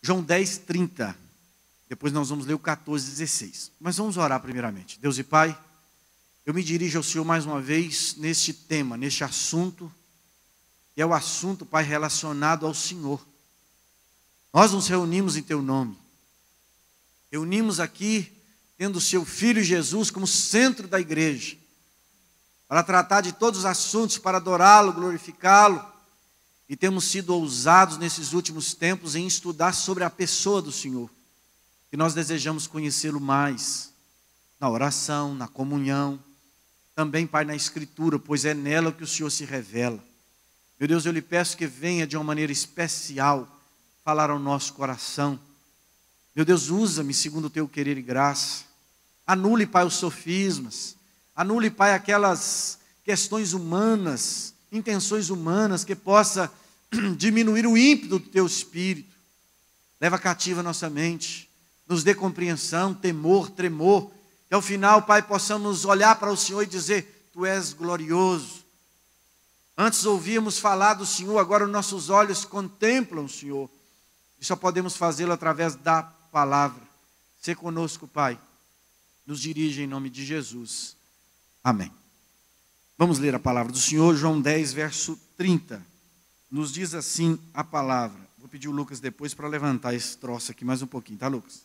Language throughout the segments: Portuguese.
João 10, 30. Depois nós vamos ler o 14, 16. Mas vamos orar primeiramente. Deus e Pai, eu me dirijo ao Senhor mais uma vez neste tema, neste assunto, que é o assunto, Pai, relacionado ao Senhor. Nós nos reunimos em Teu nome. Reunimos aqui, tendo o Seu Filho Jesus como centro da igreja, para tratar de todos os assuntos, para adorá-lo, glorificá-lo. E temos sido ousados nesses últimos tempos em estudar sobre a pessoa do Senhor. E nós desejamos conhecê-lo mais, na oração, na comunhão, também, Pai, na Escritura, pois é nela que o Senhor se revela. Meu Deus, eu lhe peço que venha de uma maneira especial falar ao nosso coração. Meu Deus, usa-me segundo o teu querer e graça. Anule, Pai, os sofismas. Anule, Pai, aquelas questões humanas, intenções humanas, que possa diminuir o ímpeto do teu espírito. Leva cativa a nossa mente. Nos dê compreensão, temor, tremor. Que ao final, Pai, possamos olhar para o Senhor e dizer: Tu és glorioso. Antes ouvíamos falar do Senhor, agora os nossos olhos contemplam o Senhor. E só podemos fazê-lo através da palavra. Sê conosco, Pai. Nos dirige em nome de Jesus. Amém. Vamos ler a palavra do Senhor, João 10, verso 30. Nos diz assim a palavra. Vou pedir o Lucas depois para levantar esse troço aqui mais um pouquinho, tá, Lucas?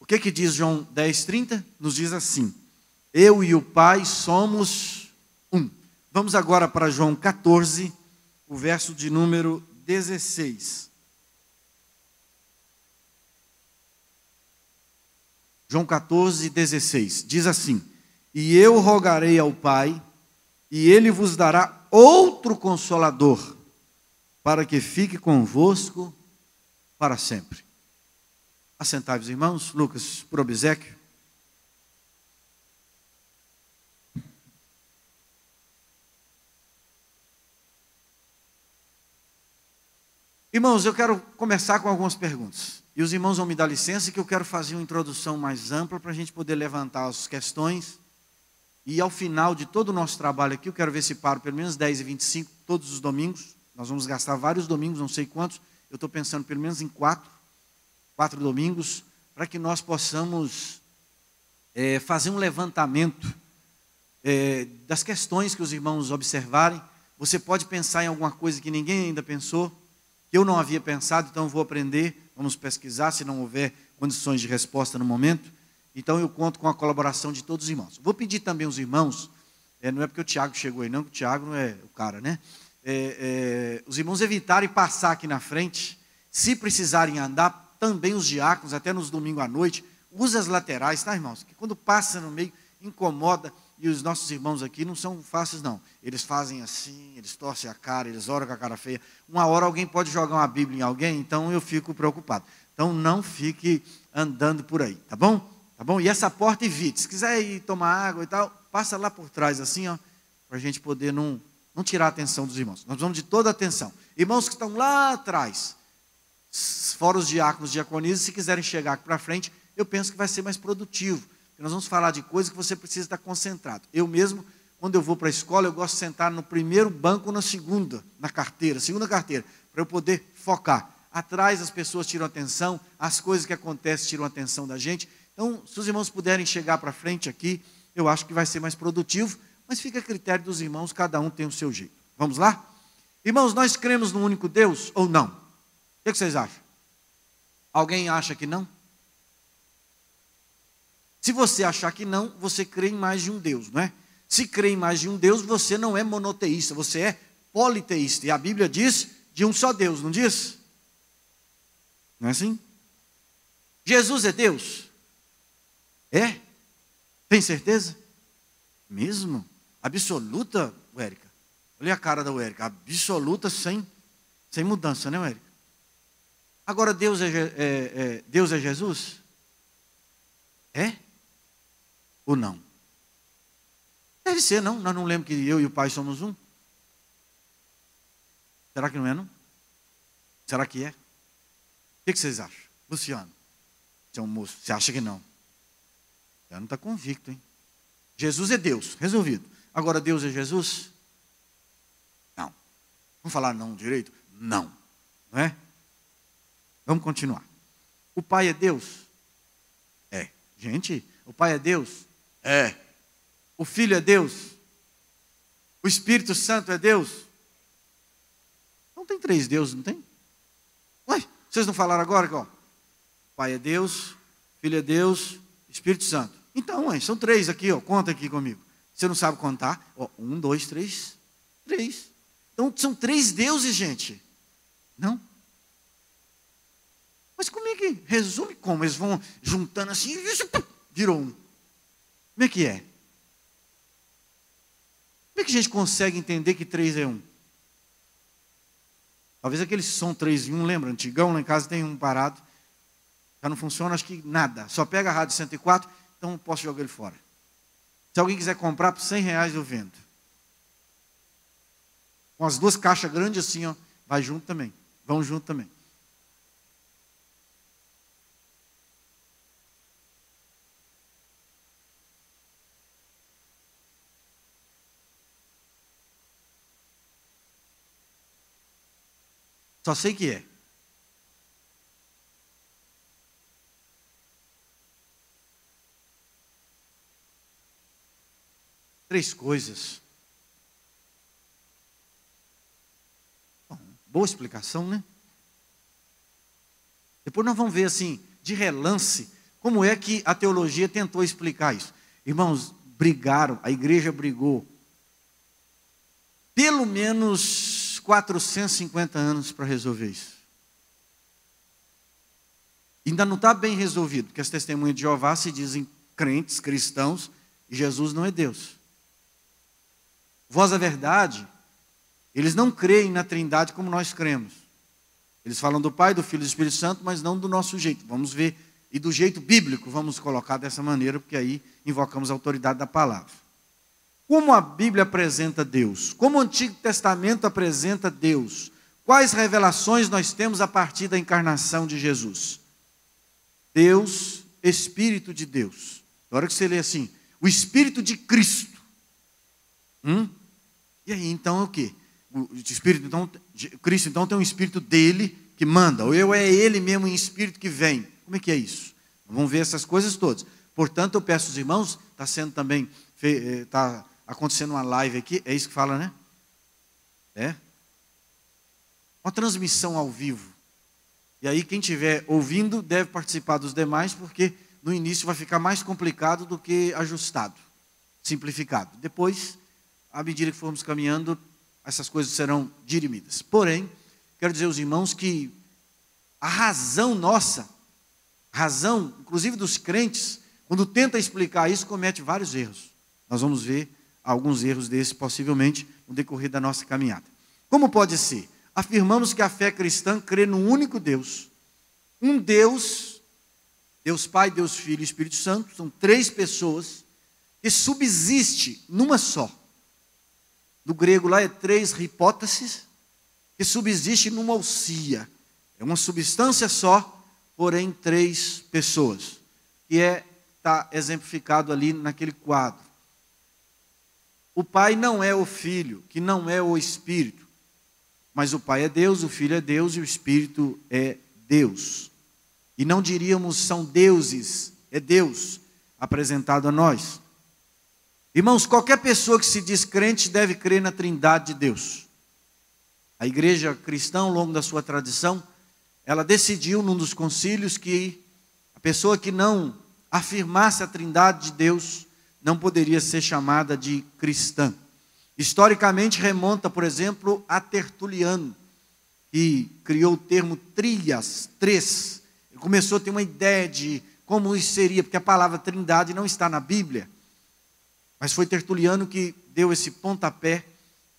O que diz João 10, 30? Nos diz assim: eu e o Pai somos um. Vamos agora para João 14, o verso de número 16. João 14, 16. Diz assim: e eu rogarei ao Pai, e Ele vos dará outro Consolador, para que fique convosco para sempre. Assentai-vos, irmãos. Lucas, por obséquio. Irmãos, eu quero começar com algumas perguntas. E os irmãos vão me dar licença que eu quero fazer uma introdução mais ampla para a gente poder levantar as questões. E ao final de todo o nosso trabalho aqui, eu quero ver se paro pelo menos 10 e 25 todos os domingos. Nós vamos gastar vários domingos, não sei quantos. Eu estou pensando pelo menos em 4 domingos, para que nós possamos fazer um levantamento das questões que os irmãos observarem. Você pode pensar em alguma coisa que ninguém ainda pensou, que eu não havia pensado, então eu vou aprender, vamos pesquisar, se não houver condições de resposta no momento. Então eu conto com a colaboração de todos os irmãos. Vou pedir também aos irmãos, não é porque o Tiago chegou aí não, que o Tiago não é o cara, né? Os irmãos evitarem passar aqui na frente. Se precisarem andar, também os diáconos, até nos domingos à noite, usa as laterais, tá, irmãos? Que quando passa no meio, incomoda. E os nossos irmãos aqui não são fáceis, não. Eles fazem assim, eles torcem a cara, eles oram com a cara feia. Uma hora alguém pode jogar uma Bíblia em alguém, então eu fico preocupado. Então não fique andando por aí, tá bom? Tá bom? E essa porta evite. Se quiser ir tomar água e tal, passa lá por trás assim, ó, para a gente poder não tirar a atenção dos irmãos. Nós vamos de toda a atenção. Irmãos que estão lá atrás, fora os diáconos, diaconisas, se quiserem chegar aqui para frente, eu penso que vai ser mais produtivo. Porque nós vamos falar de coisas que você precisa estar concentrado. Eu mesmo, quando eu vou para a escola, eu gosto de sentar no primeiro banco ou na segunda carteira, para eu poder focar. Atrás as pessoas tiram atenção, as coisas que acontecem tiram atenção da gente. Então, se os irmãos puderem chegar para frente aqui, eu acho que vai ser mais produtivo, mas fica a critério dos irmãos, cada um tem o seu jeito. Vamos lá? Irmãos, nós cremos no único Deus ou não? O que vocês acham? Alguém acha que não? Se você achar que não, você crê em mais de um Deus, não é? Se crê em mais de um Deus, você não é monoteísta, você é politeísta. E a Bíblia diz de um só Deus, não diz? Não é assim? Jesus é Deus? É? Tem certeza? Mesmo? Absoluta, Érica? Olha a cara da Érica, absoluta sem mudança, né, Érica? Agora, Deus é Jesus? É? Ou não? Deve ser, não? Nós não lembramos que eu e o Pai somos um? Será que não é, não? Será que é? O que vocês acham? Luciano, você é um moço, você acha que não? Já não está convicto, hein? Jesus é Deus, resolvido. Agora, Deus é Jesus? Não. Vamos falar não direito? Não. Não é? Vamos continuar. O Pai é Deus? É. Gente, o Pai é Deus? É. O Filho é Deus? O Espírito Santo é Deus? Não tem três deuses, não tem? Ué, vocês não falaram agora? Ó, Pai é Deus, Filho é Deus, Espírito Santo. Então, ué, são três aqui, ó, conta aqui comigo. Você não sabe contar? Ó, 1, 2, 3, 3. Então, são três deuses, gente. Não? Mas como é que resume como? Eles vão juntando assim, e isso virou um. Como é que é? Como é que a gente consegue entender que 3 é 1? Talvez aquele som 3 em 1, lembra? Antigão, lá em casa tem um parado. Já não funciona, acho que nada. Só pega a rádio 104, então eu posso jogar ele fora. Se alguém quiser comprar, por R$100 eu vendo. Com as duas caixas grandes assim, ó, vai junto também. Vão junto também. Só sei que é. Três coisas. Bom, boa explicação, né? Depois nós vamos ver assim, de relance, como é que a teologia tentou explicar isso. Irmãos, brigaram, a igreja brigou pelo menos 450 anos para resolver isso. Ainda não está bem resolvido, porque as testemunhas de Jeová se dizem crentes, cristãos, e Jesus não é Deus. Voz da verdade, eles não creem na Trindade como nós cremos. Eles falam do Pai, do Filho e do Espírito Santo, mas não do nosso jeito. Vamos ver, e do jeito bíblico, vamos colocar dessa maneira, porque aí invocamos a autoridade da palavra. Como a Bíblia apresenta Deus? Como o Antigo Testamento apresenta Deus? Quais revelações nós temos a partir da encarnação de Jesus? Deus, Espírito de Deus. Na hora que você lê assim, o Espírito de Cristo. E aí, então é o quê? O Espírito, então, Cristo, então, tem um Espírito dele que manda. Ou é ele mesmo em Espírito que vem. Como é que é isso? Vamos ver essas coisas todas. Portanto, eu peço aos irmãos, está sendo também, está acontecendo uma live aqui, é isso que fala, né? É? Uma transmissão ao vivo. E aí, quem estiver ouvindo deve participar dos demais, porque no início vai ficar mais complicado do que ajustado, simplificado. Depois, à medida que formos caminhando, essas coisas serão dirimidas. Porém, quero dizer aos irmãos que a razão nossa, razão, inclusive dos crentes, quando tenta explicar isso, comete vários erros. Nós vamos ver alguns erros desses, possivelmente, no decorrer da nossa caminhada. Como pode ser? Afirmamos que a fé cristã crê num único Deus. Um Deus, Deus Pai, Deus Filho e Espírito Santo, são três pessoas que subsiste numa só. No grego lá é três hipóteses, que subsiste numa ousia. É uma substância só, porém três pessoas. Que está exemplificado ali naquele quadro. O Pai não é o Filho, que não é o Espírito. Mas o Pai é Deus, o Filho é Deus e o Espírito é Deus. E não diríamos são deuses, é Deus apresentado a nós. Irmãos, qualquer pessoa que se diz crente deve crer na Trindade de Deus. A igreja cristã, ao longo da sua tradição, ela decidiu num dos concílios que a pessoa que não afirmasse a Trindade de Deus não poderia ser chamada de cristã. Historicamente remonta, por exemplo, a Tertuliano, que criou o termo trias, três. Ele começou a ter uma ideia de como isso seria, porque a palavra Trindade não está na Bíblia. Mas foi Tertuliano que deu esse pontapé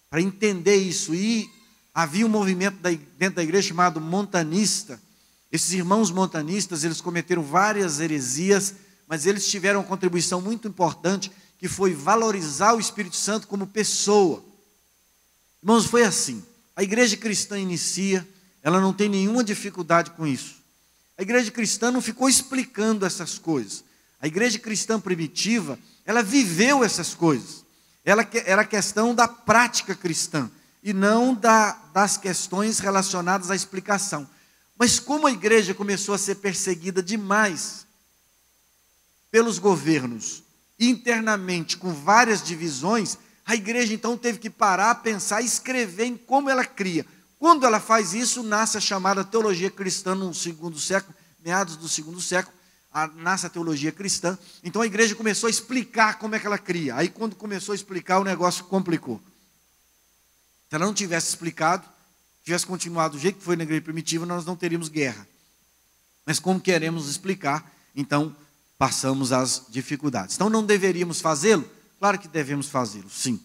para entender isso. E havia um movimento dentro da igreja chamado montanista. Esses irmãos montanistas, eles cometeram várias heresias, mas eles tiveram uma contribuição muito importante, que foi valorizar o Espírito Santo como pessoa. Irmãos, foi assim. A igreja cristã inicia, ela não tem nenhuma dificuldade com isso. A igreja cristã não ficou explicando essas coisas. A igreja cristã primitiva, ela viveu essas coisas. Ela era questão da prática cristã e não das questões relacionadas à explicação. Mas como a igreja começou a ser perseguida demais pelos governos, internamente, com várias divisões, a igreja então teve que parar, pensar e escrever em como ela cria. Quando ela faz isso, nasce a chamada teologia cristã no segundo século, meados do segundo século, nasce a teologia cristã. Então a igreja começou a explicar como é que ela cria. Aí quando começou a explicar, o negócio complicou. Se ela não tivesse explicado, tivesse continuado do jeito que foi na igreja primitiva, nós não teríamos guerra. Mas como queremos explicar, então passamos às dificuldades. Então não deveríamos fazê-lo? Claro que devemos fazê-lo, sim.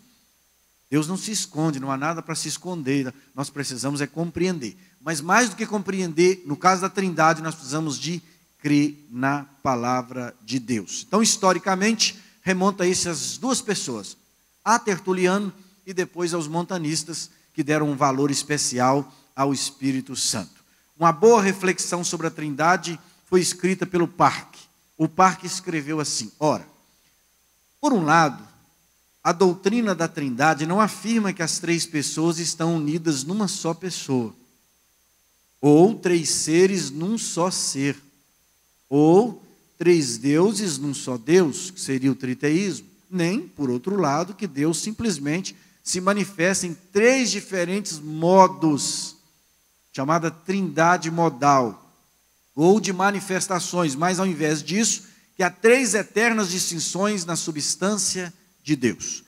Deus não se esconde, não há nada para se esconder, nós precisamos é compreender. Mas mais do que compreender, no caso da Trindade, nós precisamos de crer na palavra de Deus. Então, historicamente, remonta a essas duas pessoas, a Tertuliano e depois aos montanistas, que deram um valor especial ao Espírito Santo. Uma boa reflexão sobre a Trindade foi escrita pelo Parque. O Parque escreveu assim: ora, por um lado, a doutrina da Trindade não afirma que as três pessoas estão unidas numa só pessoa, ou três seres num só ser, ou três deuses num só Deus, que seria o triteísmo. Nem, por outro lado, que Deus simplesmente se manifesta em três diferentes modos, chamada Trindade modal, ou de manifestações, mas ao invés disso, que há três eternas distinções na substância de Deus.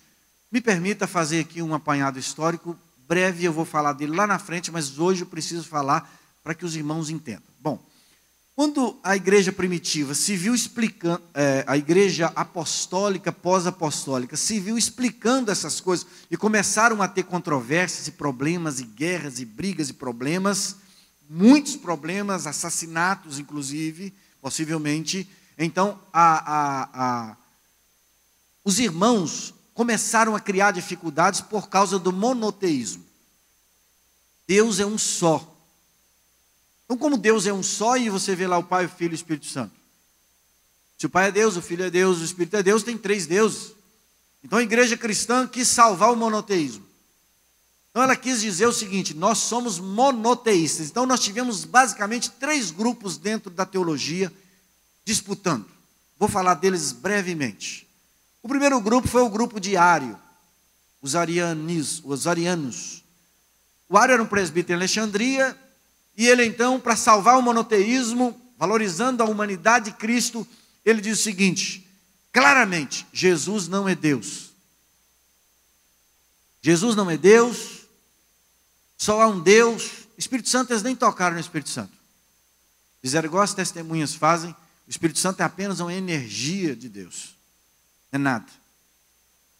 Me permita fazer aqui um apanhado histórico breve, eu vou falar dele lá na frente, mas hoje eu preciso falar para que os irmãos entendam. Bom, quando a igreja primitiva se viu explicando, a igreja apostólica, pós-apostólica, se viu explicando essas coisas, e começaram a ter controvérsias e problemas, e guerras, e brigas, e problemas, muitos problemas, assassinatos inclusive, possivelmente, então os irmãos começaram a criar dificuldades por causa do monoteísmo. Deus é um só. Então, como Deus é um só, e você vê lá o Pai, o Filho e o Espírito Santo. Se o Pai é Deus, o Filho é Deus, o Espírito é Deus, tem três deuses. Então a igreja cristã quis salvar o monoteísmo. Então ela quis dizer o seguinte: nós somos monoteístas. Então nós tivemos basicamente três grupos dentro da teologia disputando. Vou falar deles brevemente. O primeiro grupo foi o grupo de Ário, os arianos. O Ário era um presbítero em Alexandria, e ele então, para salvar o monoteísmo, valorizando a humanidade de Cristo, ele diz o seguinte: claramente, Jesus não é Deus. Jesus não é Deus, só há um Deus. Espírito Santo, eles nem tocaram no Espírito Santo. Fizeram igual as testemunhas fazem, o Espírito Santo é apenas uma energia de Deus. Não é nada.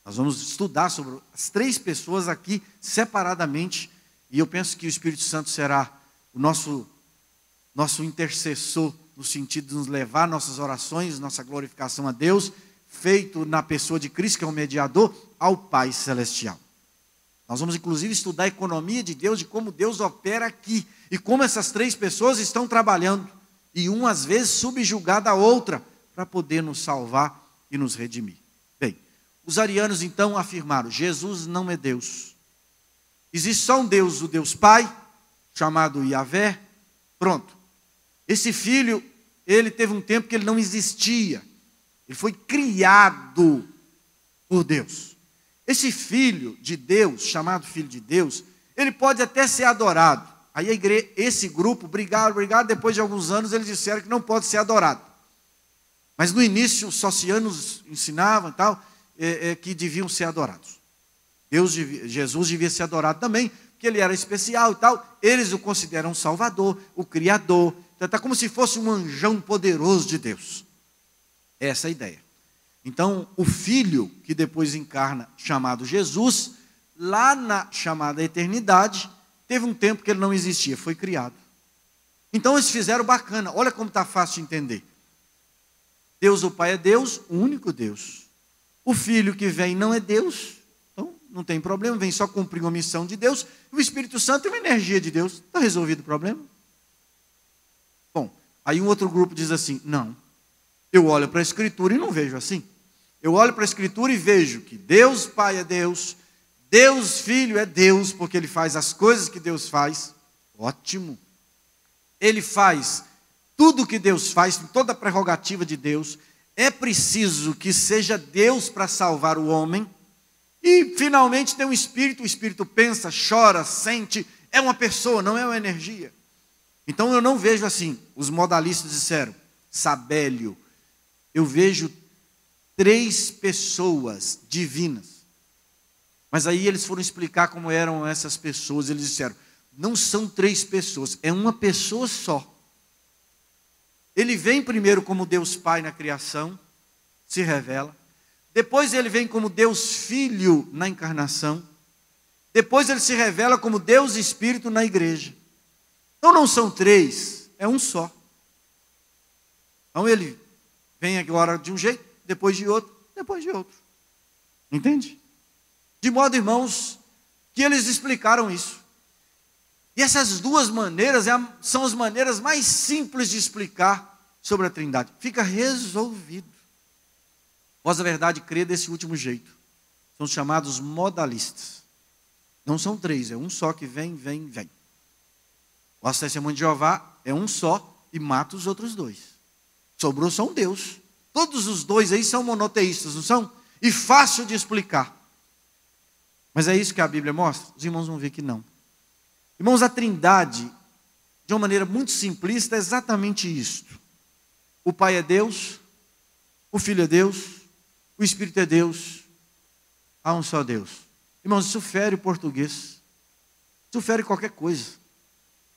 Nós vamos estudar sobre as três pessoas aqui separadamente, e eu penso que o Espírito Santo será o nosso intercessor, no sentido de nos levar nossas orações, nossa glorificação a Deus, feito na pessoa de Cristo, que é o mediador, ao Pai Celestial. Nós vamos inclusive estudar a economia de Deus, de como Deus opera aqui, e como essas três pessoas estão trabalhando, e uma às vezes subjugada à outra, para poder nos salvar e nos redimir. Bem, os arianos então afirmaram: Jesus não é Deus. Existe só um Deus, o Deus Pai, chamado Yahvé. Pronto. Esse filho, ele teve um tempo que ele não existia. Ele foi criado por Deus. Esse filho de Deus, chamado filho de Deus, ele pode até ser adorado. Aí esse grupo brigaram, depois de alguns anos eles disseram que não pode ser adorado. Mas no início os socianos ensinavam e tal, que deviam ser adorados. Jesus devia ser adorado também, que ele era especial e tal. Eles o consideram o Salvador, o Criador. Então, está como se fosse um anjão poderoso de Deus. Essa é a ideia. Então, o Filho, que depois encarna, chamado Jesus, lá na chamada eternidade, teve um tempo que ele não existia, foi criado. Então, eles fizeram bacana. Olha como está fácil de entender. Deus, o Pai, é Deus, o único Deus. O Filho que vem não é Deus, não tem problema, vem só cumprir uma missão de Deus. O Espírito Santo é uma energia de Deus. Está resolvido o problema? Bom, aí um outro grupo diz assim: não, eu olho para a Escritura e não vejo assim. Eu olho para a Escritura e vejo que Deus Pai é Deus, Deus Filho é Deus, porque Ele faz as coisas que Deus faz. Ótimo. Ele faz tudo o que Deus faz, toda a prerrogativa de Deus. É preciso que seja Deus para salvar o homem. E finalmente tem um espírito, o espírito pensa, chora, sente, é uma pessoa, não é uma energia. Então eu não vejo assim, os modalistas disseram, Sabélio, eu vejo 3 pessoas divinas. Mas aí eles foram explicar como eram essas pessoas, eles disseram, não são 3 pessoas, é uma pessoa só. Ele vem primeiro como Deus Pai na criação, se revela. Depois ele vem como Deus Filho na encarnação. Depois ele se revela como Deus Espírito na igreja. Então não são 3, é um só. Então ele vem agora de um jeito, depois de outro, depois de outro. Entende? De modo, irmãos, que eles explicaram isso. E essas 2 maneiras são as maneiras mais simples de explicar sobre a Trindade. Fica resolvido. Vós, a verdade, crê desse último jeito. São chamados modalistas. Não são 3, é um só que vem. O testemunho de Jeová é um só e mata os outros 2. Sobrou só um Deus. Todos os 2 aí são monoteístas, não são? E fácil de explicar. Mas é isso que a Bíblia mostra? Os irmãos vão ver que não. Irmãos, a Trindade, de uma maneira muito simplista, é exatamente isto. O Pai é Deus, o Filho é Deus, o Espírito é Deus, há um só Deus. Irmãos, isso fere o português. Isso fere qualquer coisa.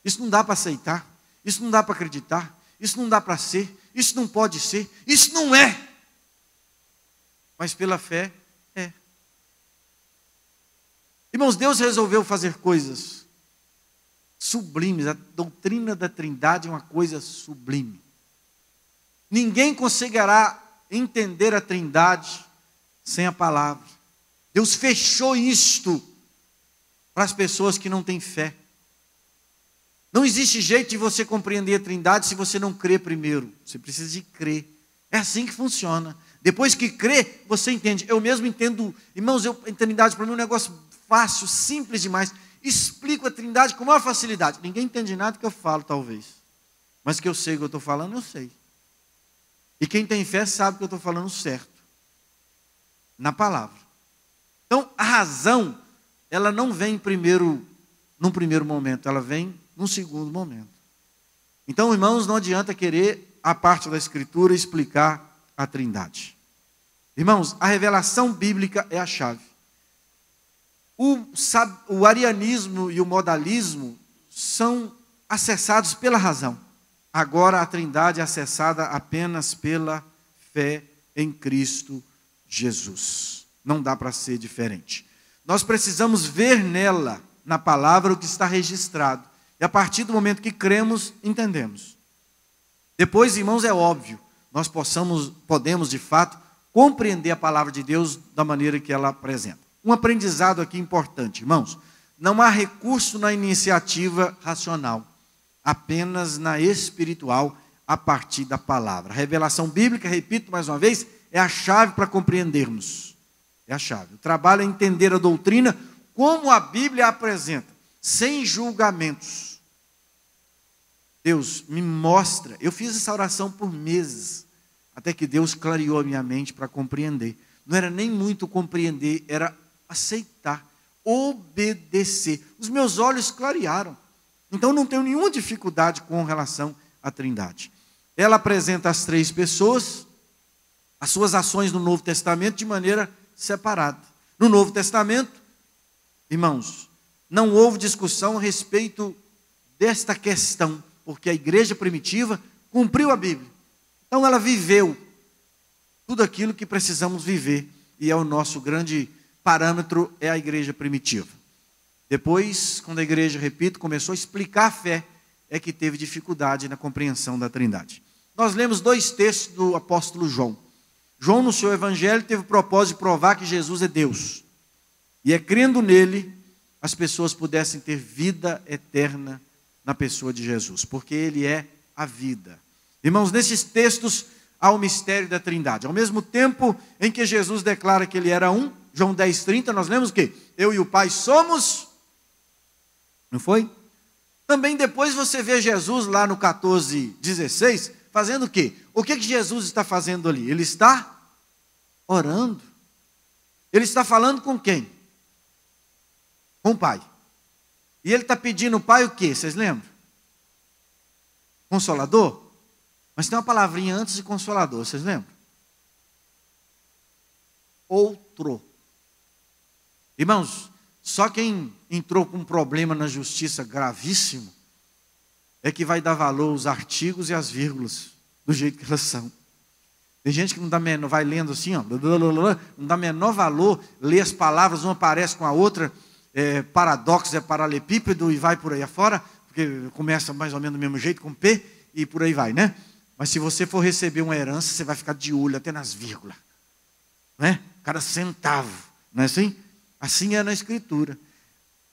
Isso não dá para aceitar. Isso não dá para acreditar. Isso não dá para ser. Isso não pode ser. Isso não é. Mas pela fé, é. Irmãos, Deus resolveu fazer coisas sublimes. A doutrina da Trindade é uma coisa sublime. Ninguém conseguirá entender a Trindade sem a palavra. Deus fechou isto para as pessoas que não têm fé. Não existe jeito de você compreender a Trindade se você não crê primeiro. Você precisa de crer. É assim que funciona. Depois que crê, você entende. Eu mesmo entendo, irmãos, a Trindade para mim é um negócio fácil, simples demais. Explico a Trindade com maior facilidade. Ninguém entende nada que eu falo, talvez. Mas que eu sei o que eu estou falando, eu sei. E quem tem fé sabe que eu estou falando certo. Na palavra. Então, a razão, ela não vem num primeiro momento, ela vem num segundo momento. Então, irmãos, não adianta querer a parte da Escritura explicar a Trindade. Irmãos, a revelação bíblica é a chave. O arianismo e o modalismo são acessados pela razão. Agora a Trindade é acessada apenas pela fé em Cristo Jesus. Não dá para ser diferente. Nós precisamos ver nela, na palavra, o que está registrado. E a partir do momento que cremos, entendemos. Depois, irmãos, é óbvio, nós podemos de fato compreender a palavra de Deus da maneira que ela apresenta. Um aprendizado aqui importante, irmãos. Não há recurso na iniciativa racional, apenas na espiritual, a partir da palavra. A revelação bíblica, repito mais uma vez, é a chave para compreendermos. É a chave. O trabalho é entender a doutrina como a Bíblia a apresenta, sem julgamentos. Deus me mostra. Eu fiz essa oração por meses, até que Deus clareou a minha mente para compreender. Não era nem muito compreender, era aceitar, obedecer. Os meus olhos clarearam. Então não tenho nenhuma dificuldade com relação à Trindade. Ela apresenta as 3 pessoas, as suas ações no Novo Testamento de maneira separada. No Novo Testamento, irmãos, não houve discussão a respeito desta questão, porque a igreja primitiva cumpriu a Bíblia. Então ela viveu tudo aquilo que precisamos viver, e é o nosso grande parâmetro, é a igreja primitiva. Depois, quando a igreja, repito, começou a explicar a fé, é que teve dificuldade na compreensão da Trindade. Nós lemos 2 textos do apóstolo João. João, no seu evangelho, teve o propósito de provar que Jesus é Deus. E é crendo nele, as pessoas pudessem ter vida eterna na pessoa de Jesus, porque ele é a vida. Irmãos, nesses textos há o mistério da Trindade. Ao mesmo tempo em que Jesus declara que ele era um, João 10:30, nós lemos o quê? Eu e o Pai somos, não foi? Também depois você vê Jesus lá no 14:16, fazendo o quê? O que Jesus está fazendo ali? Ele está orando. Ele está falando com quem? Com o Pai. E ele está pedindo ao Pai o quê? Vocês lembram? Consolador? Mas tem uma palavrinha antes de consolador, vocês lembram? Outro. Irmãos, só quem entrou com um problema na justiça gravíssimo é que vai dar valor aos artigos e às vírgulas, do jeito que elas são. Tem gente que não vai lendo assim, ó, não dá menor valor, lê as palavras, uma parece com a outra, paradoxo é paralepípedo e vai por aí afora, porque começa mais ou menos do mesmo jeito, com P, e por aí vai, né? Mas se você for receber uma herança, você vai ficar de olho até nas vírgulas, né? Cada centavo, não é assim? Assim é na Escritura.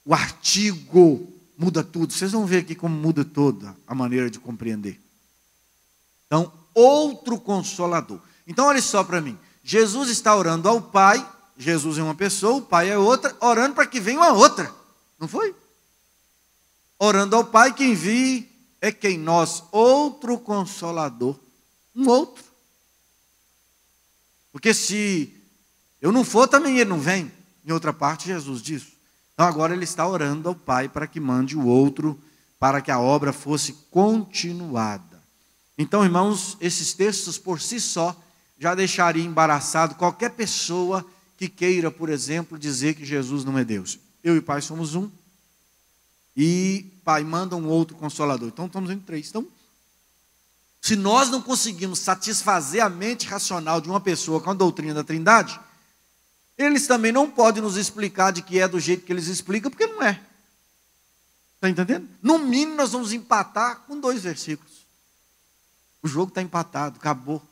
O artigo muda tudo. Vocês vão ver aqui como muda toda a maneira de compreender. Então, outro consolador. Então, olha só para mim. Jesus está orando ao Pai. Jesus é uma pessoa, o Pai é outra. Orando para que venha uma outra. Não foi? Orando ao Pai, que envie é quem nós, outro consolador. Um outro. Porque se eu não for, também ele não vem. Em outra parte, Jesus disse. Então agora ele está orando ao Pai para que mande o outro, para que a obra fosse continuada. Então, irmãos, esses textos por si só já deixaria embaraçado qualquer pessoa que queira, por exemplo, dizer que Jesus não é Deus. Eu e o Pai somos um, e Pai manda um outro consolador. Então estamos em 3. Então, se nós não conseguimos satisfazer a mente racional de uma pessoa com a doutrina da Trindade, eles também não podem nos explicar de que é do jeito que eles explicam, porque não é. Está entendendo? No mínimo nós vamos empatar com 2 versículos. O jogo está empatado, acabou.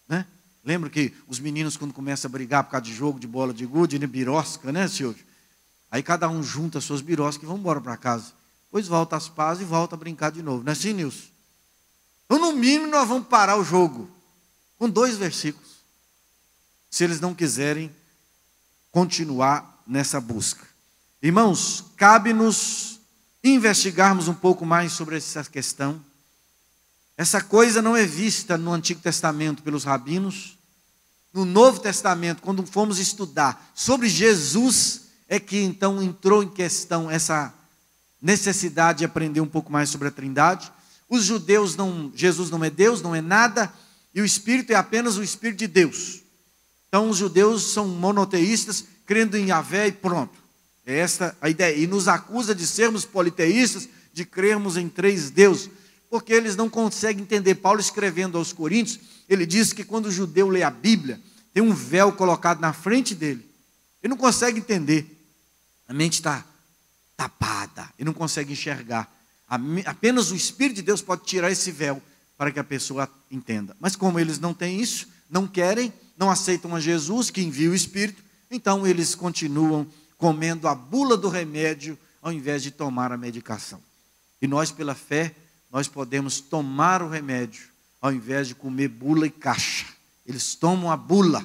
Né? Lembra que os meninos quando começam a brigar por causa de jogo, de bola de gude, né? Birosca, né, Silvio? Aí cada um junta as suas biroscas e vão embora para casa. Depois volta às pazes e volta a brincar de novo. Não é assim, Nilson? Então no mínimo nós vamos parar o jogo com 2 versículos. Se eles não quiserem continuar nessa busca. Irmãos, cabe-nos investigarmos um pouco mais sobre essa questão. Essa coisa não é vista no Antigo Testamento pelos rabinos. No Novo Testamento, quando fomos estudar sobre Jesus, é que então entrou em questão essa necessidade de aprender um pouco mais sobre a Trindade. Os judeus, Jesus não é Deus, não é nada, e o Espírito é apenas o Espírito de Deus. Então os judeus são monoteístas, crendo em Yahvé e pronto. É esta a ideia. E nos acusa de sermos politeístas, de crermos em 3 deuses, porque eles não conseguem entender. Paulo escrevendo aos Coríntios, ele diz que quando o judeu lê a Bíblia, tem um véu colocado na frente dele. Ele não consegue entender. A mente está tapada, ele não consegue enxergar. Apenas o Espírito de Deus pode tirar esse véu para que a pessoa entenda. Mas como eles não têm isso, não querem, não aceitam a Jesus que envia o Espírito, então eles continuam comendo a bula do remédio ao invés de tomar a medicação. E nós, pela fé, nós podemos tomar o remédio ao invés de comer bula e caixa. Eles tomam a bula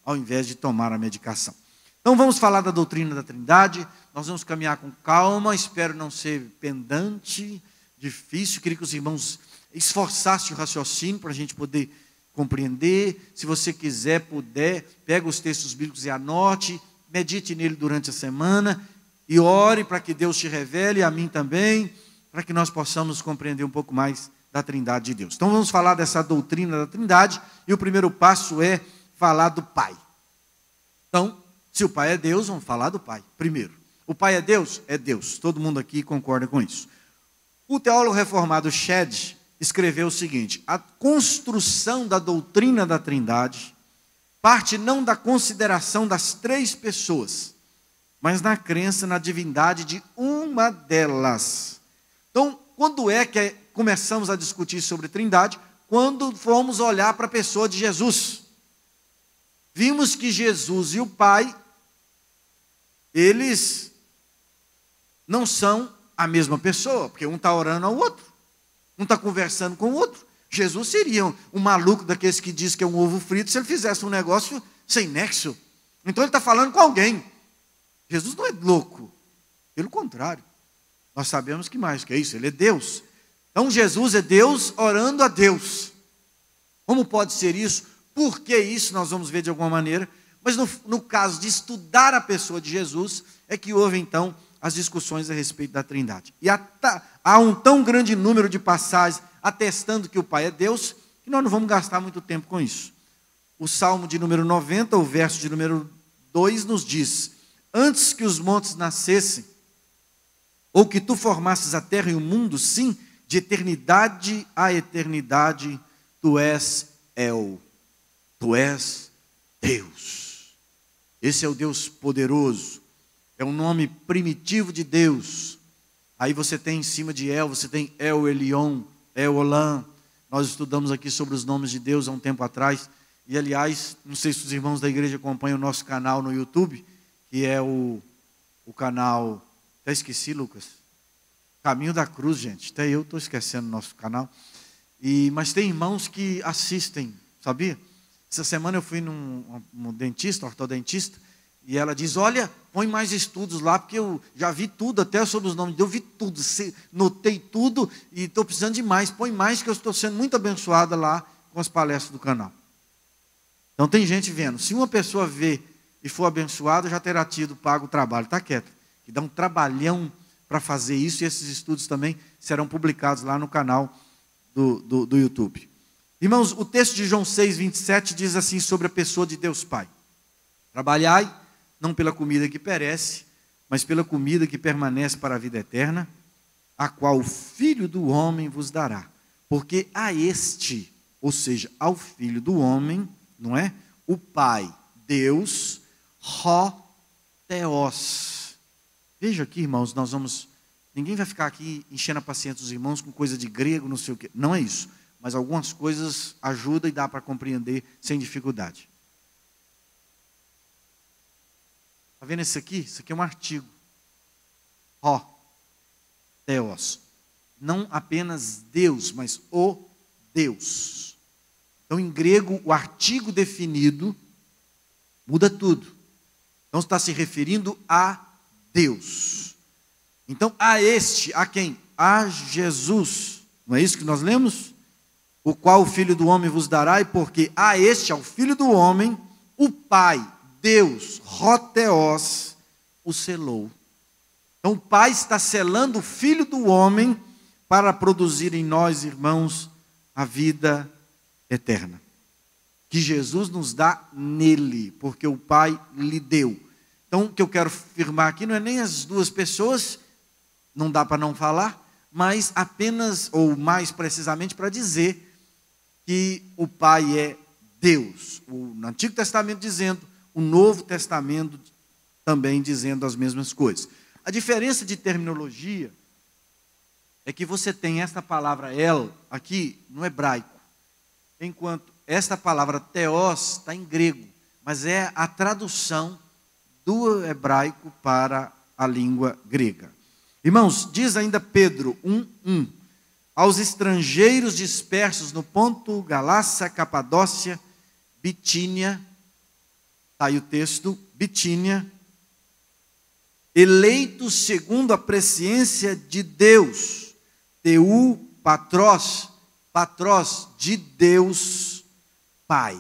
ao invés de tomar a medicação. Então vamos falar da doutrina da Trindade. Nós vamos caminhar com calma, espero não ser pendante, difícil. Queria que os irmãos esforçassem o raciocínio para a gente poder compreender. Se você quiser, puder, pega os textos bíblicos e anote, medite nele durante a semana e ore para que Deus te revele, e a mim também, para que nós possamos compreender um pouco mais da Trindade de Deus. Então vamos falar dessa doutrina da Trindade, e o primeiro passo é falar do Pai. Então, se o Pai é Deus, vamos falar do Pai primeiro. O Pai é Deus? É Deus. Todo mundo aqui concorda com isso. O teólogo reformado Shedd escreveu o seguinte: a construção da doutrina da Trindade parte não da consideração das 3 pessoas, mas na crença na divindade de uma delas. Então, quando é que começamos a discutir sobre Trindade? Quando fomos olhar para a pessoa de Jesus. Vimos que Jesus e o Pai, eles não são a mesma pessoa, porque um está orando ao outro, um está conversando com o outro. Jesus seria um maluco daqueles que diz que é um ovo frito se ele fizesse um negócio sem nexo. Então ele está falando com alguém. Jesus não é louco, pelo contrário. Nós sabemos que mais que é isso, ele é Deus. Então Jesus é Deus orando a Deus. Como pode ser isso? Por que isso? Nós vamos ver de alguma maneira. Mas no caso de estudar a pessoa de Jesus, é que houve então as discussões a respeito da Trindade. E há um tão grande número de passagens atestando que o Pai é Deus, que nós não vamos gastar muito tempo com isso. O Salmo de número 90, o verso de número 2 nos diz: antes que os montes nascessem, ou que tu formasses a terra e o mundo, sim, de eternidade a eternidade, tu és El, tu és Deus. Esse é o Deus poderoso, é um nome primitivo de Deus. Aí você tem em cima de El, você tem El Elyon, El Olam. Nós estudamos aqui sobre os nomes de Deus há um tempo atrás. E aliás, não sei se os irmãos da igreja acompanham o nosso canal no YouTube, que é o canal, até esqueci, Lucas, Caminho da Cruz, gente. Até eu estou esquecendo o nosso canal. Mas tem irmãos que assistem, sabia? Essa semana eu fui num dentista, ortodentista, e ela diz: olha, põe mais estudos lá, porque eu já vi tudo, até sobre os nomes de Deus, eu vi tudo, notei tudo, e estou precisando de mais, põe mais, que eu estou sendo muito abençoada lá com as palestras do canal. Então tem gente vendo. Se uma pessoa vê e for abençoada, já terá tido pago o trabalho. Está quieto. Que dá um trabalhão para fazer isso, e esses estudos também serão publicados lá no canal do YouTube. Irmãos, o texto de João 6, 27 diz assim sobre a pessoa de Deus Pai: trabalhai, não pela comida que perece, mas pela comida que permanece para a vida eterna, a qual o Filho do Homem vos dará. Porque a este, ou seja, ao Filho do Homem, não é? O Pai, Deus, Theos. Veja aqui, irmãos, ninguém vai ficar aqui enchendo a paciência dos irmãos com coisa de grego, não sei o quê. Não é isso. Mas algumas coisas ajudam e dá para compreender sem dificuldade. Está vendo esse aqui? Isso aqui é um artigo. Theos. Não apenas Deus, mas o Deus. Então, em grego, o artigo definido muda tudo. Então, está se referindo a Deus. Então, a quem? A Jesus. Não é isso que nós lemos? O qual o Filho do Homem vos dará, e porque a este, ao Filho do Homem, o Pai, Deus, Theos, o selou. Então, o Pai está selando o Filho do Homem para produzir em nós, irmãos, a vida eterna. Que Jesus nos dá nele, porque o Pai lhe deu. Então, o que eu quero afirmar aqui não é nem as duas pessoas, não dá para não falar, mas apenas, ou mais precisamente, para dizer que o Pai é Deus. No Antigo Testamento dizendo, o Novo Testamento também dizendo as mesmas coisas. A diferença de terminologia é que você tem esta palavra El aqui no hebraico, enquanto esta palavra Theos está em grego, mas é a tradução do hebraico para a língua grega. Irmãos, diz ainda Pedro 1:1, aos estrangeiros dispersos no Ponto, Galácia, Capadócia, Bitínia, está aí o texto, Bitínia, eleitos segundo a presciência de Deus, Teu Patros, Patros de Deus Pai,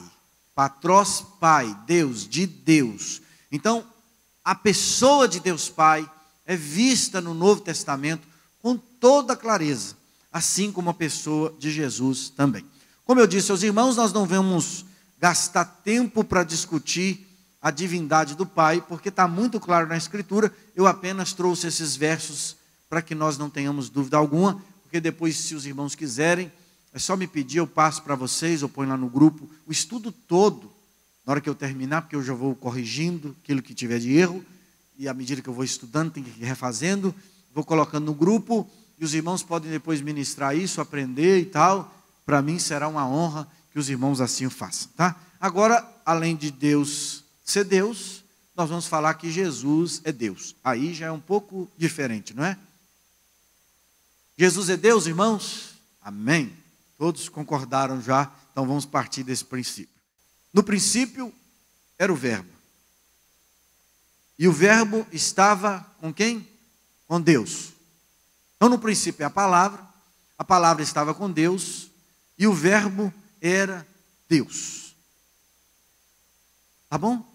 Patros Pai, Deus, de Deus. Então, a pessoa de Deus Pai é vista no Novo Testamento com toda clareza, assim como a pessoa de Jesus também. Como eu disse aos irmãos, nós não vamos gastar tempo para discutir a divindade do Pai, porque está muito claro na Escritura. Eu apenas trouxe esses versos para que nós não tenhamos dúvida alguma, porque depois, se os irmãos quiserem, é só me pedir, eu passo para vocês, eu ponho lá no grupo, o estudo todo, na hora que eu terminar, porque eu já vou corrigindo aquilo que tiver de erro, e à medida que eu vou estudando, tem que ir refazendo, vou colocando no grupo, e os irmãos podem depois ministrar isso, aprender e tal. Para mim será uma honra que os irmãos assim o façam, tá? Agora, além de Deus ser Deus, nós vamos falar que Jesus é Deus. Aí já é um pouco diferente, não é? Jesus é Deus, irmãos? Amém. Todos concordaram já, então vamos partir desse princípio. No princípio era o Verbo. E o Verbo estava com quem? Com Deus. Então, no princípio é a palavra estava com Deus, e o verbo era Deus. Tá bom?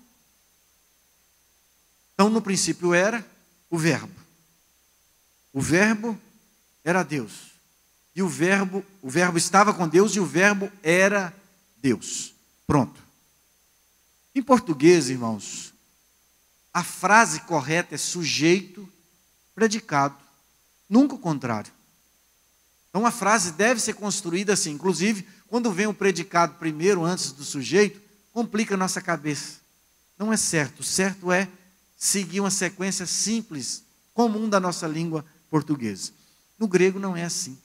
Então, no princípio era o verbo. O verbo era Deus. E o verbo estava com Deus e o verbo era Deus. Pronto. Em português, irmãos, a frase correta é sujeito, predicado, nunca o contrário. Então a frase deve ser construída assim. Inclusive, quando vem o predicado primeiro, antes do sujeito, complica a nossa cabeça. Não é certo. O certo é seguir uma sequência simples, comum da nossa língua portuguesa. No grego não é assim.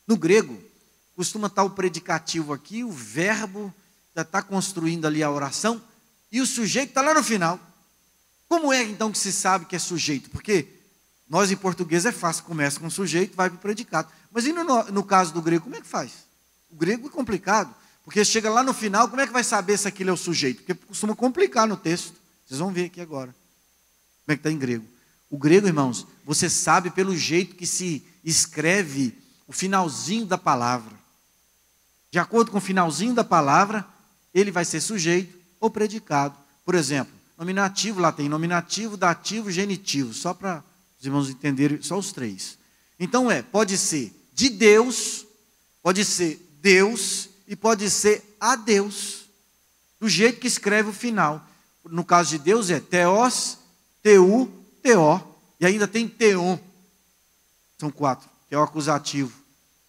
No grego, costuma estar o predicativo aqui, o verbo já está construindo ali a oração, e o sujeito está lá no final. Como é então que se sabe que é sujeito? Porque nós em português é fácil, começa com sujeito, vai para o predicado. Mas e no caso do grego, como é que faz? O grego é complicado, porque chega lá no final, como é que vai saber se aquilo é o sujeito? Porque costuma complicar no texto. Vocês vão ver aqui agora. Como é que está em grego? O grego, irmãos, você sabe pelo jeito que se escreve o finalzinho da palavra. De acordo com o finalzinho da palavra, ele vai ser sujeito ou predicado. Por exemplo, nominativo, lá tem nominativo, dativo, genitivo. Só para os irmãos entenderem, só os três. Então pode ser de Deus, pode ser Deus e pode ser a Deus. Do jeito que escreve o final. No caso de Deus é teos, teu, teó. E ainda tem teon. São 4. Teó acusativo.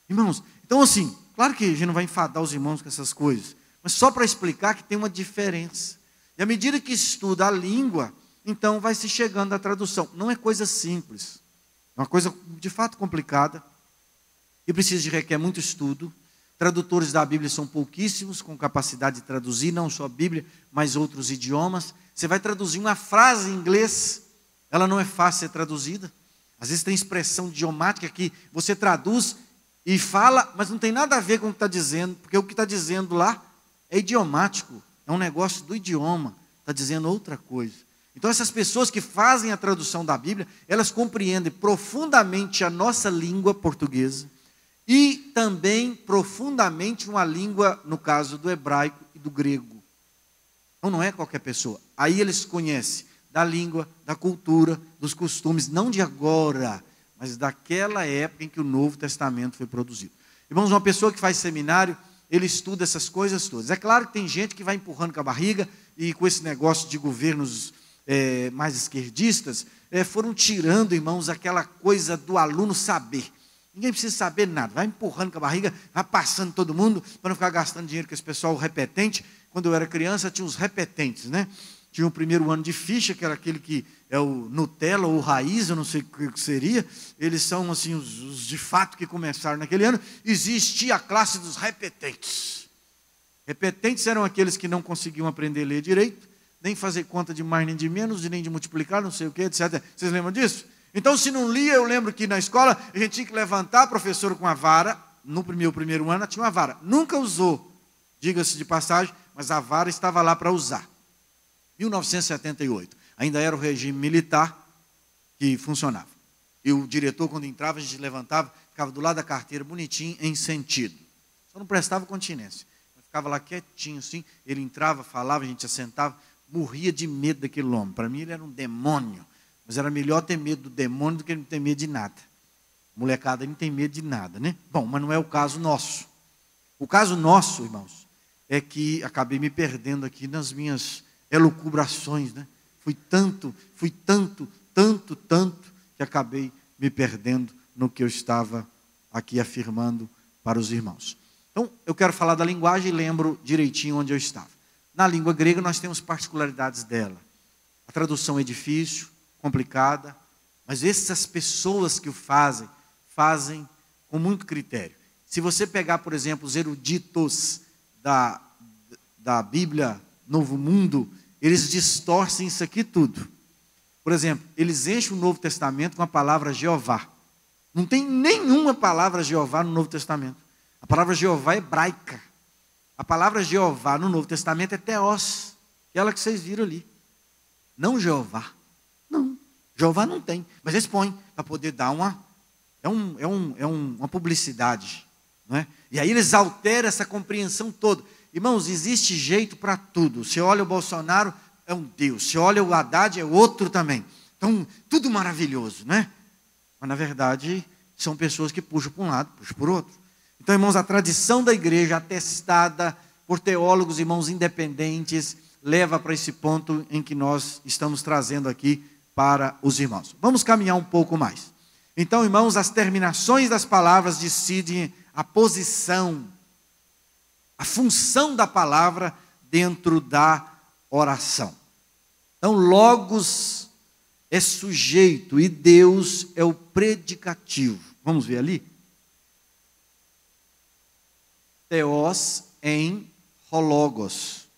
Irmãos, então assim, claro que a gente não vai enfadar os irmãos com essas coisas. Mas só para explicar que tem uma diferença. E à medida que estuda a língua, então vai se chegando à tradução. Não é coisa simples. É uma coisa de fato complicada. E requer muito estudo. Tradutores da Bíblia são pouquíssimos, com capacidade de traduzir, não só a Bíblia, mas outros idiomas. Você vai traduzir uma frase em inglês, ela não é fácil ser traduzida. Às vezes tem expressão idiomática que você traduz e fala, mas não tem nada a ver com o que está dizendo, porque o que está dizendo lá é idiomático, é um negócio do idioma, está dizendo outra coisa. Então essas pessoas que fazem a tradução da Bíblia, elas compreendem profundamente a nossa língua portuguesa, e também profundamente uma língua, no caso do hebraico e do grego. Então não é qualquer pessoa. Aí eles conhecem da língua, da cultura, dos costumes, não de agora, mas daquela época em que o Novo Testamento foi produzido. Irmãos, uma pessoa que faz seminário, ele estuda essas coisas todas. É claro que tem gente que vai empurrando com a barriga, e com esse negócio de governos mais esquerdistas, foram tirando, irmãos, aquela coisa do aluno saber. Ninguém precisa saber nada, vai empurrando com a barriga, vai passando todo mundo, para não ficar gastando dinheiro com esse pessoal repetente. Quando eu era criança, tinha os repetentes, né? Tinha o primeiro ano de ficha, que era aquele que é o Nutella ou o Raiz, eu não sei o que seria. Eles são assim os de fato que começaram naquele ano. Existia a classe dos repetentes. Repetentes eram aqueles que não conseguiam aprender a ler direito, nem fazer conta de mais nem de menos, nem de multiplicar, não sei o que, etc. Vocês lembram disso? Então, se não lia, eu lembro que na escola a gente tinha que levantar a professora com a vara. No meu primeiro ano, ela tinha uma vara. Nunca usou, diga-se de passagem, mas a vara estava lá para usar. 1978. Ainda era o regime militar que funcionava. E o diretor, quando entrava, a gente levantava, ficava do lado da carteira, bonitinho, em sentido. Só não prestava continência. Ficava lá quietinho assim, ele entrava, falava, a gente assentava, morria de medo daquele homem. Para mim ele era um demônio. Mas era melhor ter medo do demônio do que não ter medo de nada. Molecada não tem medo de nada, né? Bom, mas não é o caso nosso. O caso nosso, irmãos, é que acabei me perdendo aqui nas minhas elucubrações, né? Fui tanto, que acabei me perdendo no que eu estava aqui afirmando para os irmãos. Então, eu quero falar da linguagem e lembro direitinho onde eu estava. Na língua grega nós temos particularidades dela. A tradução é difícil, complicada, mas essas pessoas que o fazem com muito critério. Se você pegar, por exemplo, os eruditos da Bíblia Novo Mundo, eles distorcem isso aqui tudo. Por exemplo, eles enchem o Novo Testamento com a palavra Jeová. Não tem nenhuma palavra Jeová no Novo Testamento. A palavra Jeová é hebraica. A palavra Jeová no Novo Testamento é Teós, aquela que vocês viram ali. Não Jeová. Não, Jeová não tem. Mas eles põem para poder dar uma uma publicidade, não é? E aí eles alteram essa compreensão toda. Irmãos, existe jeito para tudo. Você olha o Bolsonaro, é um Deus. Você olha o Haddad, é outro também. Então, tudo maravilhoso, né? Mas, na verdade, são pessoas que puxam para um lado, puxam para o outro. Então, irmãos, a tradição da igreja, atestada por teólogos, irmãos, independentes, leva para esse ponto em que nós estamos trazendo aqui para os irmãos. Vamos caminhar um pouco mais. Então, irmãos, as terminações das palavras decidem a posição, a função da palavra dentro da oração. Então, logos é sujeito e Deus é o predicativo. Vamos ver ali? Theos em hologos.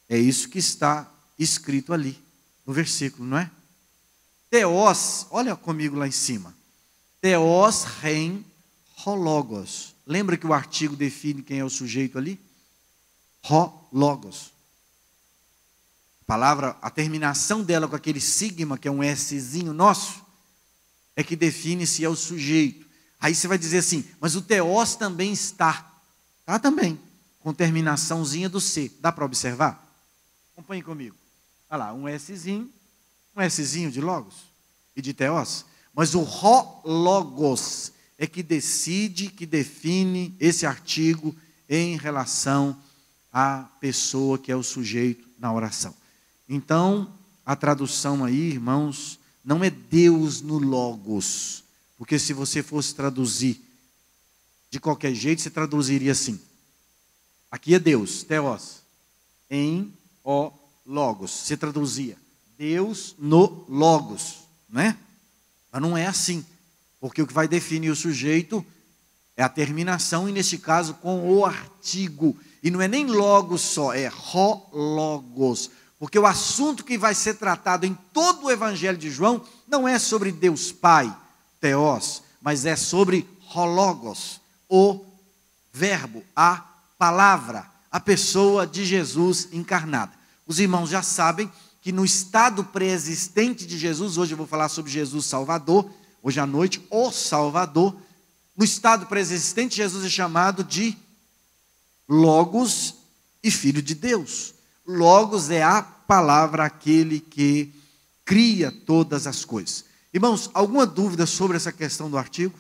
É isso que está escrito ali no versículo, não é? Theos, olha comigo lá em cima. Theos em hologos. Lembra que o artigo define quem é o sujeito ali? Hologos. A palavra, a terminação dela com aquele sigma, que é um Szinho nosso, é que define se é o sujeito. Aí você vai dizer assim, mas o Theos também está. Está também, com terminaçãozinha do C. Dá para observar? Acompanhe comigo. Olha lá, um Szinho de logos e de Theos. Mas o hologos é que decide, que define esse artigo em relação à pessoa que é o sujeito na oração. Então, a tradução aí, irmãos, não é Deus no logos, porque se você fosse traduzir de qualquer jeito, você traduziria assim. Aqui é Deus, Theos, em o logos. Você traduzia Deus no logos, né? Mas não é assim, porque o que vai definir o sujeito é a terminação, e neste caso com o artigo. E não é nem logos só, é hologos. Porque o assunto que vai ser tratado em todo o Evangelho de João não é sobre Deus Pai, Theos, mas é sobre hologos, o verbo, a palavra, a pessoa de Jesus encarnada. Os irmãos já sabem que no estado pré-existente de Jesus, hoje eu vou falar sobre Jesus Salvador, hoje à noite, o Salvador, no estado pré-existente, Jesus é chamado de Logos e Filho de Deus. Logos é a palavra, aquele que cria todas as coisas. Irmãos, alguma dúvida sobre essa questão do artigo?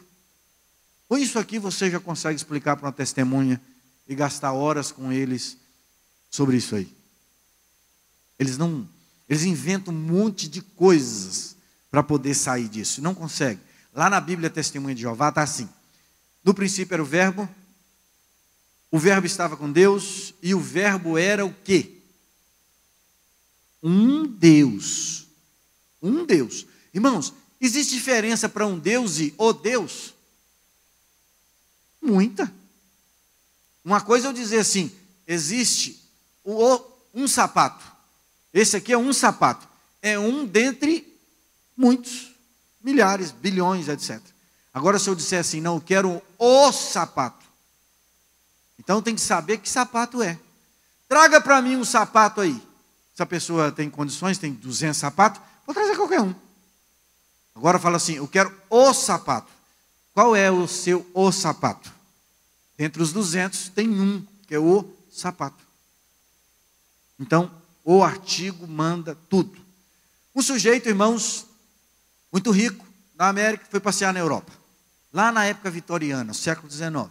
Com isso aqui você já consegue explicar para uma testemunha e gastar horas com eles sobre isso aí. Eles inventam um monte de coisas para poder sair disso. Não conseguem. Lá na Bíblia Testemunha de Jeová está assim. No princípio era o verbo estava com Deus, e o verbo era o quê? Um Deus. Um Deus. Irmãos, existe diferença para um Deus e o Deus? Muita. Uma coisa é eu dizer assim, existe um sapato. Esse aqui é um sapato. É um dentre muitos, milhares, bilhões, etc. Agora, se eu disser assim, não, eu quero o sapato. Então, tem que saber que sapato é. Traga para mim um sapato aí. Se a pessoa tem condições, tem 200 sapatos, vou trazer qualquer um. Agora, fala assim, eu quero o sapato. Qual é o seu o sapato? Entre os 200, tem um, que é o sapato. Então, o artigo manda tudo. Um sujeito, irmãos, muito rico, da América, foi passear na Europa. Lá na época vitoriana, século XIX.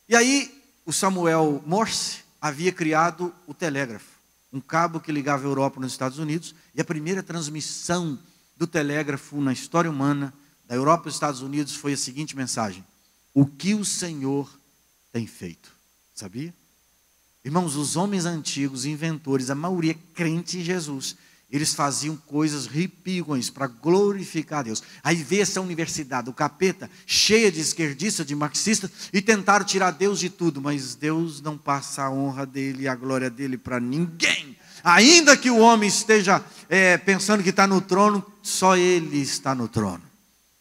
E aí, o Samuel Morse havia criado o telégrafo. Um cabo que ligava a Europa nos Estados Unidos. E a primeira transmissão do telégrafo na história humana, da Europa aos Estados Unidos, foi a seguinte mensagem: o que o Senhor tem feito? Sabia? Irmãos, os homens antigos, inventores, a maioria crente em Jesus, eles faziam coisas ridículas para glorificar a Deus. Aí veio essa universidade, o capeta, cheia de esquerdistas, de marxistas, e tentaram tirar Deus de tudo, mas Deus não passa a honra dele e a glória dele para ninguém. Ainda que o homem esteja pensando que está no trono, só ele está no trono.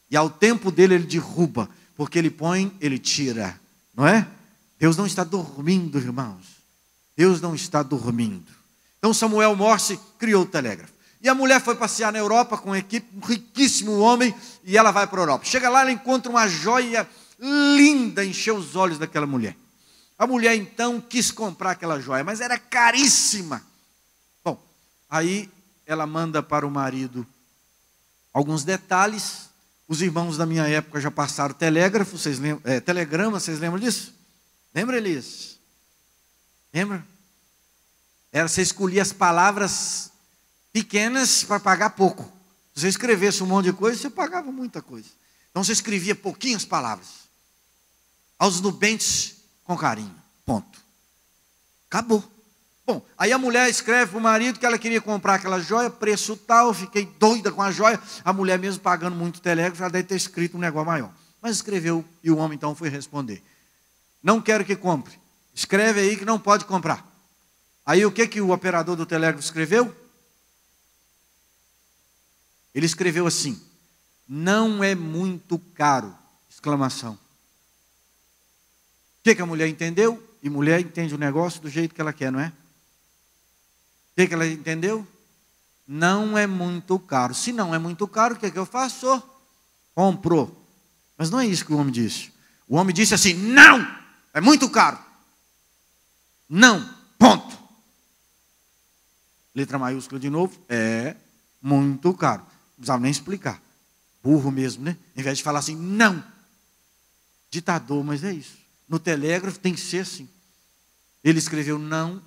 E ao tempo dele ele derruba, porque ele põe, ele tira, não é? Deus não está dormindo, irmãos. Deus não está dormindo. Então Samuel Morse criou o telégrafo. E a mulher foi passear na Europa com uma equipe, um riquíssimo homem, e ela vai para a Europa. Chega lá, ela encontra uma joia linda, encheu os olhos daquela mulher. A mulher então quis comprar aquela joia, mas era caríssima. Bom, aí ela manda para o marido alguns detalhes. Os irmãos da minha época já passaram telégrafo, telegrama, vocês lembram disso? Lembra, Elias? Lembra? Você escolhia as palavras pequenas para pagar pouco. Se você escrevesse um monte de coisa, você pagava muita coisa. Então você escrevia pouquinhas palavras. Aos nubentes com carinho. Ponto. Acabou. Bom, aí a mulher escreve para o marido que ela queria comprar aquela joia, preço tal, fiquei doida com a joia. A mulher mesmo pagando muito telégrafo, já deve ter escrito um negócio maior. Mas escreveu e o homem então foi responder. Não quero que compre. Escreve aí que não pode comprar. Aí o que o operador do telégrafo escreveu? Ele escreveu assim: não é muito caro! Exclamação. O que a mulher entendeu? E mulher entende o negócio do jeito que ela quer, não é? O que ela entendeu? Não é muito caro. Se não é muito caro, o que eu faço? Comprou. Mas não é isso que o homem disse. O homem disse assim: não! É muito caro. Não. Ponto. Letra maiúscula de novo. É muito caro. Não precisava nem explicar. Burro mesmo, né? Em vez de falar assim, não. Ditador, mas é isso. No telégrafo tem que ser assim. Ele escreveu não,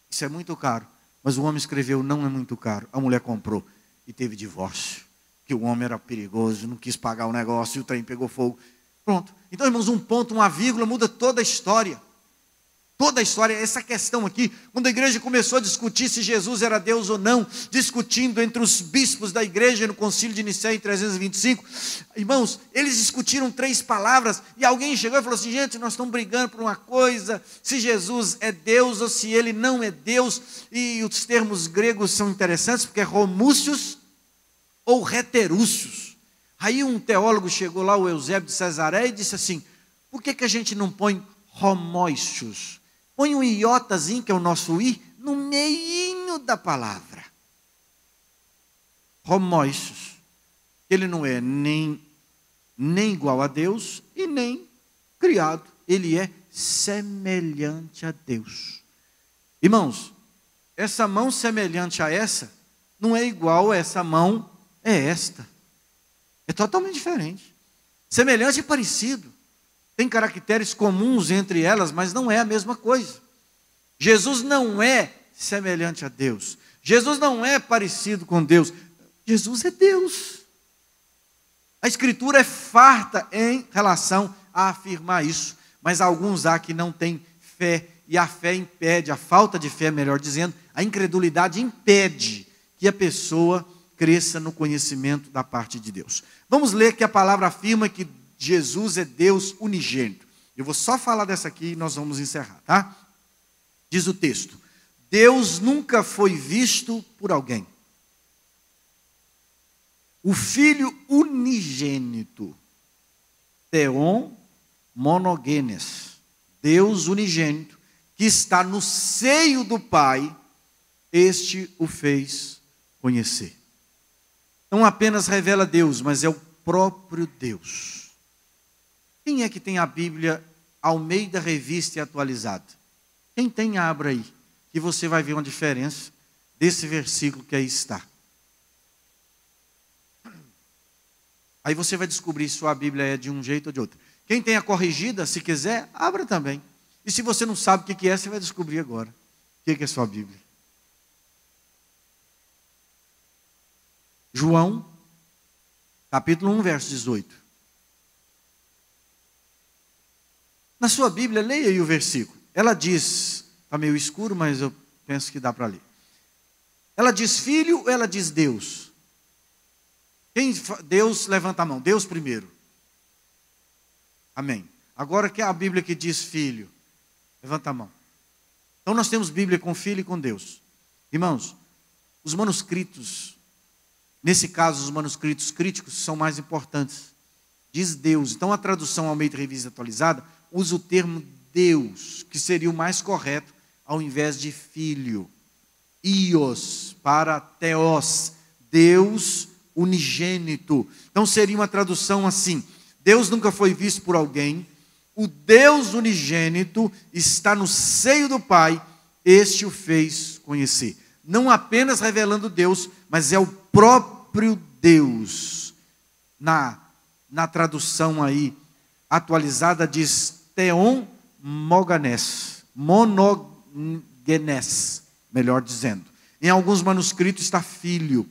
isso é muito caro. Mas o homem escreveu não é muito caro. A mulher comprou e teve divórcio. Que o homem era perigoso, não quis pagar o negócio e o trem pegou fogo. Pronto. Então, irmãos, um ponto, uma vírgula muda toda a história. Toda a história, essa questão aqui, quando a igreja começou a discutir se Jesus era Deus ou não, discutindo entre os bispos da igreja no concílio de Nicéia em 325, irmãos, eles discutiram 3 palavras, e alguém chegou e falou assim: gente, nós estamos brigando por uma coisa, se Jesus é Deus ou se ele não é Deus, e os termos gregos são interessantes, porque é homúcios ou heterúcios. Aí um teólogo chegou lá, o Eusébio de Cesareia, e disse assim: por que a gente não põe homóicios? Põe um iotazinho, que é o nosso i, no meinho da palavra. Homóicios. Ele não é nem igual a Deus e nem criado. Ele é semelhante a Deus. Irmãos, essa mão semelhante a essa, não é igual a essa mão, é esta. É totalmente diferente. Semelhante e parecido. Tem caracteres comuns entre elas, mas não é a mesma coisa. Jesus não é semelhante a Deus. Jesus não é parecido com Deus. Jesus é Deus. A Escritura é farta em relação a afirmar isso. Mas alguns há que não têm fé, e a fé impede, a falta de fé, melhor dizendo, a incredulidade impede que a pessoa cresça no conhecimento da parte de Deus. Vamos ler que a palavra afirma que Jesus é Deus unigênito. Eu vou só falar dessa aqui e nós vamos encerrar, tá? Diz o texto: Deus nunca foi visto por alguém. O Filho unigênito, Theon monogenes, Deus unigênito, que está no seio do Pai, este o fez conhecer. Não apenas revela Deus, mas é o próprio Deus. Quem é que tem a Bíblia Almeida Revista e Atualizada? Quem tem, abra aí, que você vai ver uma diferença desse versículo que aí está. Aí você vai descobrir se sua Bíblia é de um jeito ou de outro. Quem tem a corrigida, se quiser, abra também. E se você não sabe o que é, você vai descobrir agora. O que é sua Bíblia? João, capítulo 1, verso 18. Na sua Bíblia, leia aí o versículo. Ela diz, está meio escuro, mas eu penso que dá para ler. Ela diz filho ou ela diz Deus? Deus, levanta a mão. Deus primeiro. Amém. Agora que é a Bíblia que diz filho, levanta a mão. Então nós temos Bíblia com filho e com Deus. Irmãos, os manuscritos, nesse caso os manuscritos críticos, são mais importantes. Diz Deus. Então a tradução Almeida Revista Atualizada usa o termo Deus, que seria o mais correto, ao invés de filho. ios, para teos, Deus unigênito. Então seria uma tradução assim: Deus nunca foi visto por alguém, o Deus unigênito está no seio do Pai, este o fez conhecer. Não apenas revelando Deus, mas é o próprio Deus. Na tradução aí atualizada diz Theon Mogenes, monogenes, melhor dizendo. Em alguns manuscritos está filho.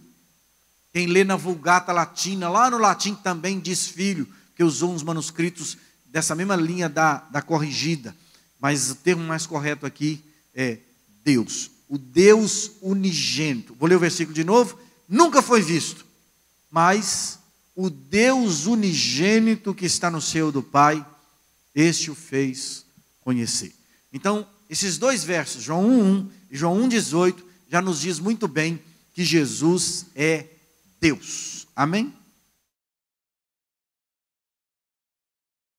Quem lê na Vulgata Latina, lá no latim também diz filho, que usou uns manuscritos dessa mesma linha da corrigida. Mas o termo mais correto aqui é Deus. O Deus unigênito. Vou ler o versículo de novo. Nunca foi visto, mas o Deus unigênito que está no seio do Pai, este o fez conhecer. Então, esses dois versos, João 1:1 e João 1:18, já nos diz muito bem que Jesus é Deus. Amém?